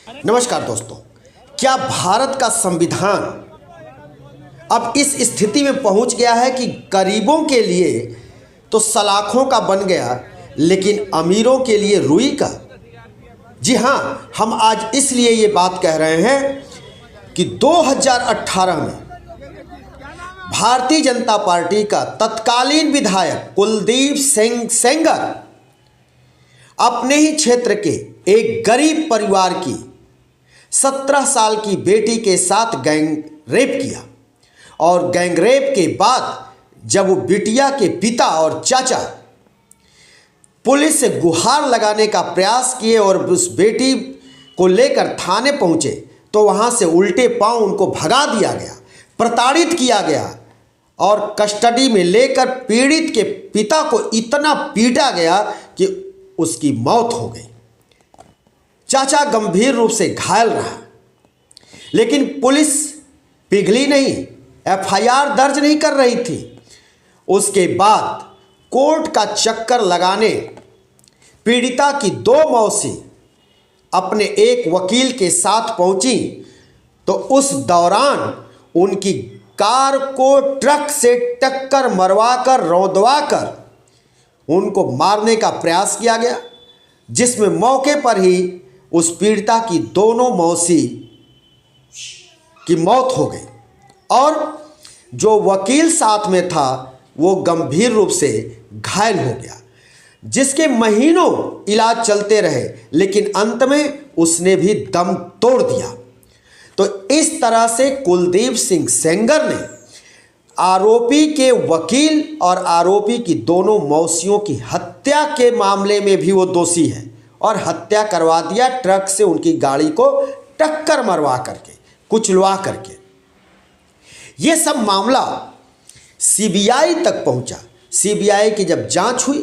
नमस्कार दोस्तों, क्या भारत का संविधान अब इस स्थिति में पहुंच गया है कि गरीबों के लिए तो सलाखों का बन गया, लेकिन अमीरों के लिए रुई का? जी हाँ, हम आज इसलिए ये बात कह रहे हैं कि 2018 में भारतीय जनता पार्टी का तत्कालीन विधायक कुलदीप सिंह सेंगर अपने ही क्षेत्र के एक गरीब परिवार की 17 साल की बेटी के साथ गैंग रेप किया और गैंग रेप के बाद जब वो बिटिया के पिता और चाचा पुलिस से गुहार लगाने का प्रयास किए और उस बेटी को लेकर थाने पहुंचे तो वहां से उल्टे पांव उनको भगा दिया गया, प्रताड़ित किया गया और कस्टडी में लेकर पीड़ित के पिता को इतना पीटा गया कि उसकी मौत हो गई। चाचा गंभीर रूप से घायल रहा, लेकिन पुलिस पिघली नहीं, एफआईआर दर्ज नहीं कर रही थी। उसके बाद कोर्ट का चक्कर लगाने पीड़िता की 2 मौसी अपने एक वकील के साथ पहुंची तो उस दौरान उनकी कार को ट्रक से टक्कर मरवाकर रौंदवाकर उनको मारने का प्रयास किया गया, जिसमें मौके पर ही उस पीड़िता की दोनों मौसी की मौत हो गई और जो वकील साथ में था वो गंभीर रूप से घायल हो गया, जिसके महीनों इलाज चलते रहे, लेकिन अंत में उसने भी दम तोड़ दिया। तो इस तरह से कुलदीप सिंह सेंगर ने आरोपी के वकील और आरोपी की दोनों मौसियों की हत्या के मामले में भी वो दोषी है और हत्या करवा दिया, ट्रक से उनकी गाड़ी को टक्कर मरवा करके, कुचलवा करके। ये सब मामला सीबीआई तक पहुंचा। सीबीआई की जब जांच हुई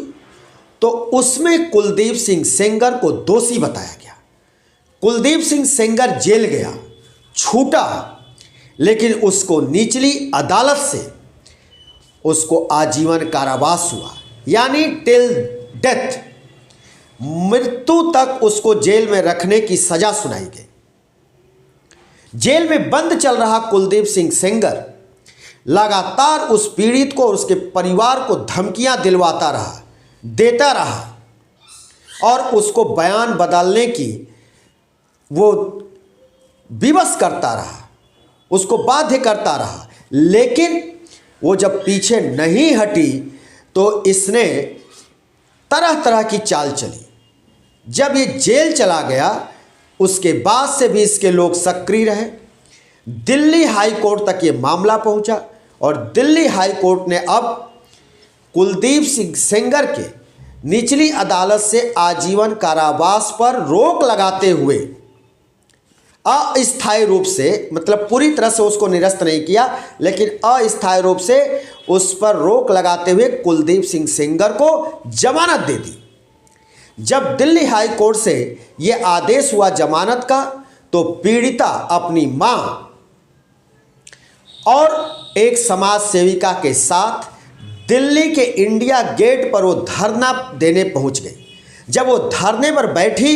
तो उसमें कुलदीप सिंह सेंगर को दोषी बताया गया। कुलदीप सिंह सेंगर जेल गया, छूटा, लेकिन उसको निचली अदालत से उसको आजीवन कारावास हुआ, यानी टिल डेथ, मृत्यु तक उसको जेल में रखने की सजा सुनाई गई। जेल में बंद चल रहा कुलदीप सिंह सेंगर लगातार उस पीड़ित को और उसके परिवार को धमकियां दिलवाता रहा, देता रहा और उसको बयान बदलने की वो विवश करता रहा, उसको बाध्य करता रहा। लेकिन वो जब पीछे नहीं हटी तो इसने तरह तरह की चाल चली। जब ये जेल चला गया उसके बाद से भी इसके लोग सक्रिय रहे। दिल्ली हाई कोर्ट तक ये मामला पहुंचा और दिल्ली हाई कोर्ट ने अब कुलदीप सिंह सेंगर के निचली अदालत से आजीवन कारावास पर रोक लगाते हुए अस्थायी रूप से, मतलब पूरी तरह से उसको निरस्त नहीं किया, लेकिन अस्थायी रूप से उस पर रोक लगाते हुए कुलदीप सिंह सेंगर को जमानत दे दी। जब दिल्ली हाई कोर्ट से यह आदेश हुआ जमानत का तो पीड़िता अपनी मां और एक समाज सेविका के साथ दिल्ली के इंडिया गेट पर वो धरना देने पहुंच गई। जब वो धरने पर बैठी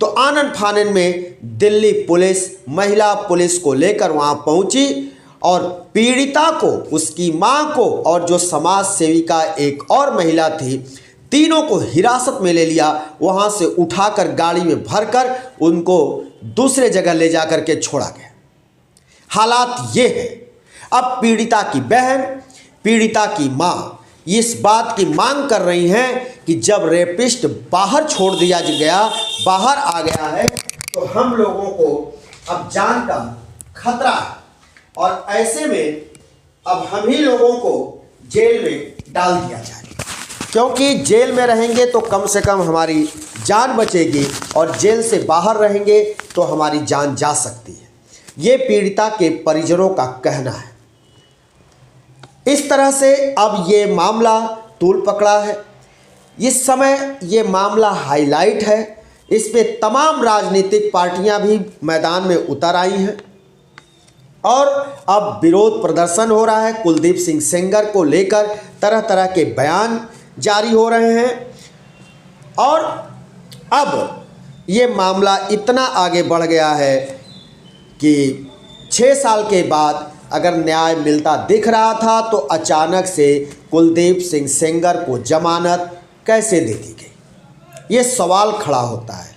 तो आनन फानन में दिल्ली पुलिस महिला पुलिस को लेकर वहां पहुंची और पीड़िता को, उसकी मां को और जो समाज सेविका एक और महिला थी, तीनों को हिरासत में ले लिया। वहां से उठाकर गाड़ी में भरकर उनको दूसरे जगह ले जाकर के छोड़ा गया। हालात ये है, अब पीड़िता की बहन, पीड़िता की मां इस बात की मांग कर रही हैं कि जब रेपिस्ट बाहर छोड़ दिया गया, बाहर आ गया है, तो हम लोगों को अब जान का खतरा है और ऐसे में अब हम ही लोगों को जेल में डाल दिया जाए, क्योंकि जेल में रहेंगे तो कम से कम हमारी जान बचेगी और जेल से बाहर रहेंगे तो हमारी जान जा सकती है। ये पीड़िता के परिजनों का कहना है। इस तरह से अब ये मामला तूल पकड़ा है। इस समय ये मामला हाईलाइट है। इस पे तमाम राजनीतिक पार्टियां भी मैदान में उतर आई हैं और अब विरोध प्रदर्शन हो रहा है। कुलदीप सिंह सेंगर को लेकर तरह तरह के बयान जारी हो रहे हैं और अब ये मामला इतना आगे बढ़ गया है कि 6 साल के बाद अगर न्याय मिलता दिख रहा था तो अचानक से कुलदीप सिंह सेंगर को जमानत कैसे दे दी गई, ये सवाल खड़ा होता है।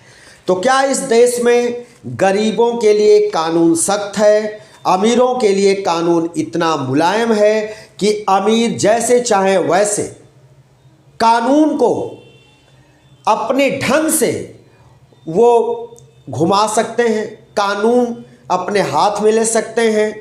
तो क्या इस देश में गरीबों के लिए कानून सख्त है, अमीरों के लिए कानून इतना मुलायम है कि अमीर जैसे चाहे वैसे कानून को अपने ढंग से वो घुमा सकते हैं, कानून अपने हाथ में ले सकते हैं?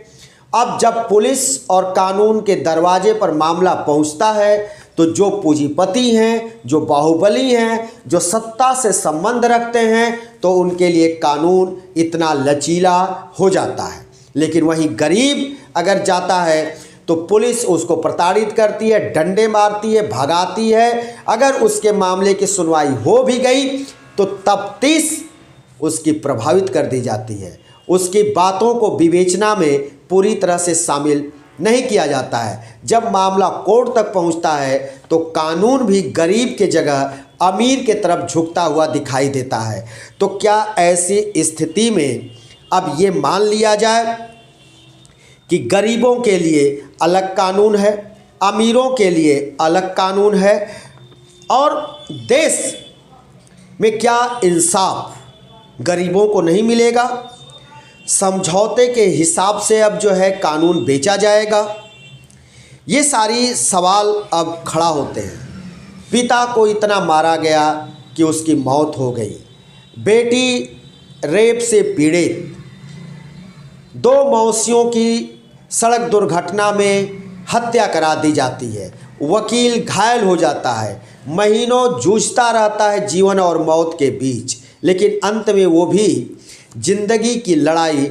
अब जब पुलिस और कानून के दरवाजे पर मामला पहुंचता है तो जो पूंजीपति हैं, जो बाहुबली हैं, जो सत्ता से संबंध रखते हैं, तो उनके लिए कानून इतना लचीला हो जाता है। लेकिन वहीं गरीब अगर जाता है तो पुलिस उसको प्रताड़ित करती है, डंडे मारती है, भगाती है। अगर उसके मामले की सुनवाई हो भी गई तो तफ्तीश उसकी प्रभावित कर दी जाती है, उसकी बातों को विवेचना में पूरी तरह से शामिल नहीं किया जाता है। जब मामला कोर्ट तक पहुंचता है तो कानून भी गरीब के जगह अमीर के तरफ झुकता हुआ दिखाई देता है। तो क्या ऐसी स्थिति में अब ये मान लिया जाए कि गरीबों के लिए अलग कानून है, अमीरों के लिए अलग कानून है, और देश में क्या इंसाफ गरीबों को नहीं मिलेगा? समझौते के हिसाब से अब जो है कानून बेचा जाएगा? ये सारी सवाल अब खड़ा होते हैं। पिता को इतना मारा गया कि उसकी मौत हो गई, बेटी रेप से पीड़ित, 2 मौसियों की सड़क दुर्घटना में हत्या करा दी जाती है, वकील घायल हो जाता है, महीनों जूझता रहता है जीवन और मौत के बीच, लेकिन अंत में वो भी जिंदगी की लड़ाई,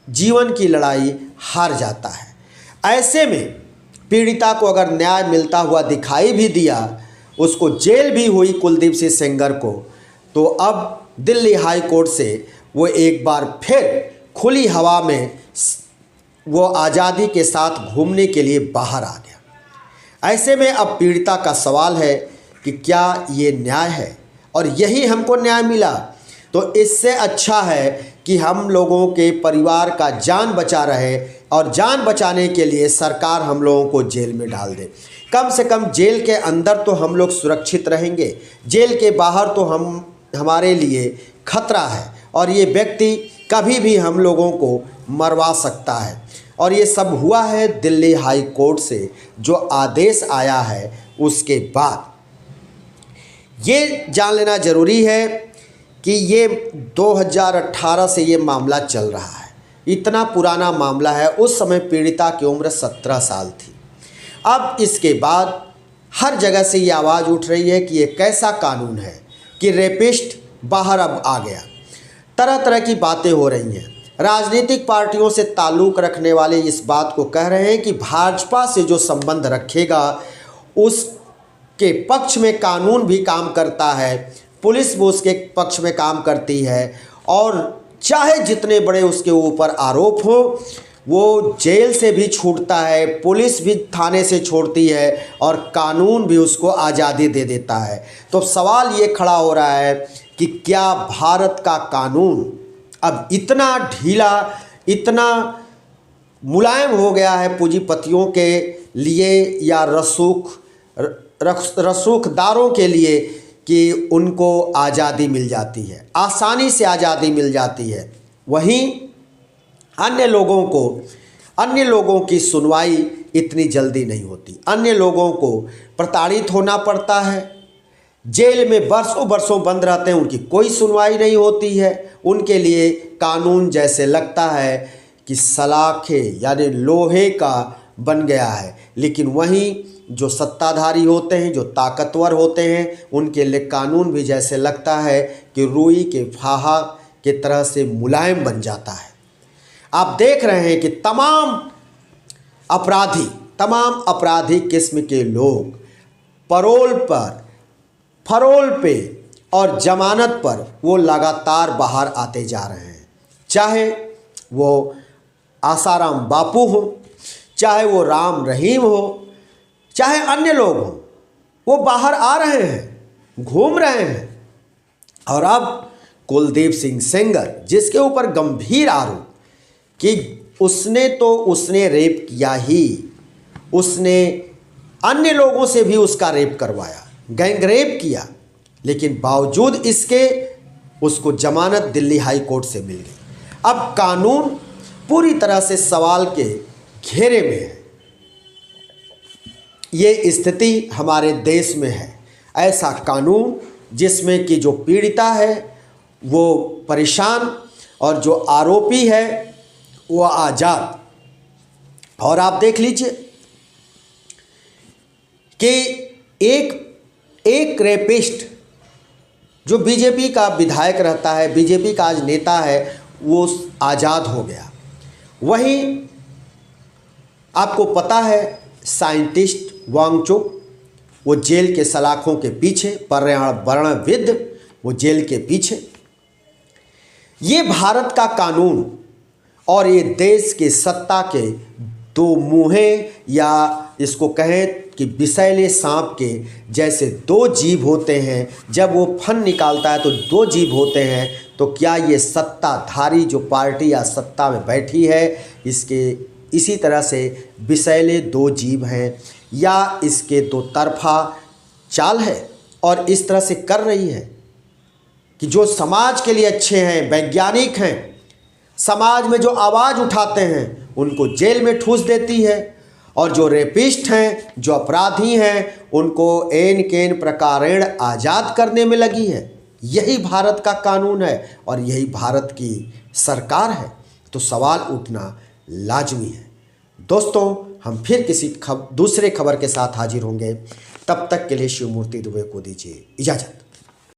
जीवन की लड़ाई हार जाता है। ऐसे में पीड़िता को अगर न्याय मिलता हुआ दिखाई भी दिया, उसको जेल भी हुई कुलदीप सिंह सेंगर को, तो अब दिल्ली हाई कोर्ट से वो एक बार फिर खुली हवा में वो आज़ादी के साथ घूमने के लिए बाहर आ गया। ऐसे में अब पीड़िता का सवाल है कि क्या ये न्याय है, और यही हमको न्याय मिला तो इससे अच्छा है कि हम लोगों के परिवार का जान बचा रहे, और जान बचाने के लिए सरकार हम लोगों को जेल में डाल दे। कम से कम जेल के अंदर तो हम लोग सुरक्षित रहेंगे, जेल के बाहर तो हमारे लिए खतरा है, और ये व्यक्ति कभी भी हम लोगों को मरवा सकता है। और ये सब हुआ है दिल्ली हाई कोर्ट से जो आदेश आया है उसके बाद। ये जान लेना ज़रूरी है कि ये 2018 से ये मामला चल रहा है, इतना पुराना मामला है। उस समय पीड़िता की उम्र 17 साल थी। अब इसके बाद हर जगह से ये आवाज़ उठ रही है कि ये कैसा कानून है कि रेपिस्ट बाहर अब आ गया। तरह तरह की बातें हो रही हैं। राजनीतिक पार्टियों से ताल्लुक़ रखने वाले इस बात को कह रहे हैं कि भाजपा से जो संबंध रखेगा उसके पक्ष में कानून भी काम करता है, पुलिस भी उसके पक्ष में काम करती है, और चाहे जितने बड़े उसके ऊपर आरोप हो वो जेल से भी छूटता है, पुलिस भी थाने से छोड़ती है, और कानून भी उसको आज़ादी दे देता है। तो सवाल ये खड़ा हो रहा है कि क्या भारत का कानून अब इतना ढीला, इतना मुलायम हो गया है पूंजीपतियों के लिए या रसूखदारों के लिए कि उनको आज़ादी मिल जाती है, आसानी से आज़ादी मिल जाती है। वहीं अन्य लोगों की सुनवाई इतनी जल्दी नहीं होती, अन्य लोगों को प्रताड़ित होना पड़ता है, जेल में बरसों बंद रहते हैं, उनकी कोई सुनवाई नहीं होती है। उनके लिए कानून जैसे लगता है कि सलाखे यानी लोहे का बन गया है। लेकिन वहीं जो सत्ताधारी होते हैं, जो ताकतवर होते हैं, उनके लिए कानून भी जैसे लगता है कि रुई के फाहा के तरह से मुलायम बन जाता है। आप देख रहे हैं कि तमाम अपराधी किस्म के लोग फरोल पे और जमानत पर वो लगातार बाहर आते जा रहे हैं। चाहे वो आसाराम बापू हो, चाहे वो राम रहीम हो, चाहे अन्य लोग हों, वो बाहर आ रहे हैं, घूम रहे हैं। और अब कुलदीप सिंह सेंगर, जिसके ऊपर गंभीर आरोप कि उसने रेप किया ही, उसने अन्य लोगों से भी उसका रेप करवाया, गैंग रेप किया, लेकिन बावजूद इसके उसको जमानत दिल्ली हाई कोर्ट से मिल गई। अब कानून पूरी तरह से सवाल के घेरे में है। ये स्थिति हमारे देश में है। ऐसा कानून जिसमें कि जो पीड़िता है वो परेशान और जो आरोपी है वो आज़ाद। और आप देख लीजिए कि एक रेपिस्ट जो बीजेपी का विधायक रहता है, बीजेपी का आज नेता है, वो आज़ाद हो गया। वहीं आपको पता है साइंटिस्ट वांगचुक, वो जेल के सलाखों के पीछे, पर्यावरणविद, वो जेल के पीछे। ये भारत का कानून और ये देश के सत्ता के दो मुँहे, या इसको कहें कि विषैले सांप के जैसे दो जीभ होते हैं, जब वो फन निकालता है तो दो जीभ होते हैं। तो क्या ये सत्ताधारी जो पार्टी या सत्ता में बैठी है, इसके इसी तरह से विषैले दो जीभ हैं, या इसके दो तरफा चाल है और इस तरह से कर रही है कि जो समाज के लिए अच्छे हैं, वैज्ञानिक हैं, समाज में जो आवाज़ उठाते हैं, उनको जेल में ठूस देती है, और जो रेपिस्ट हैं, जो अपराधी हैं, उनको एन केन प्रकारेण आज़ाद करने में लगी है। यही भारत का कानून है और यही भारत की सरकार है। तो सवाल उठना लाजमी है। दोस्तों, हम फिर किसी दूसरे खबर के साथ हाजिर होंगे। तब तक के लिए शिवमूर्ति दुबे को दीजिए इजाज़त।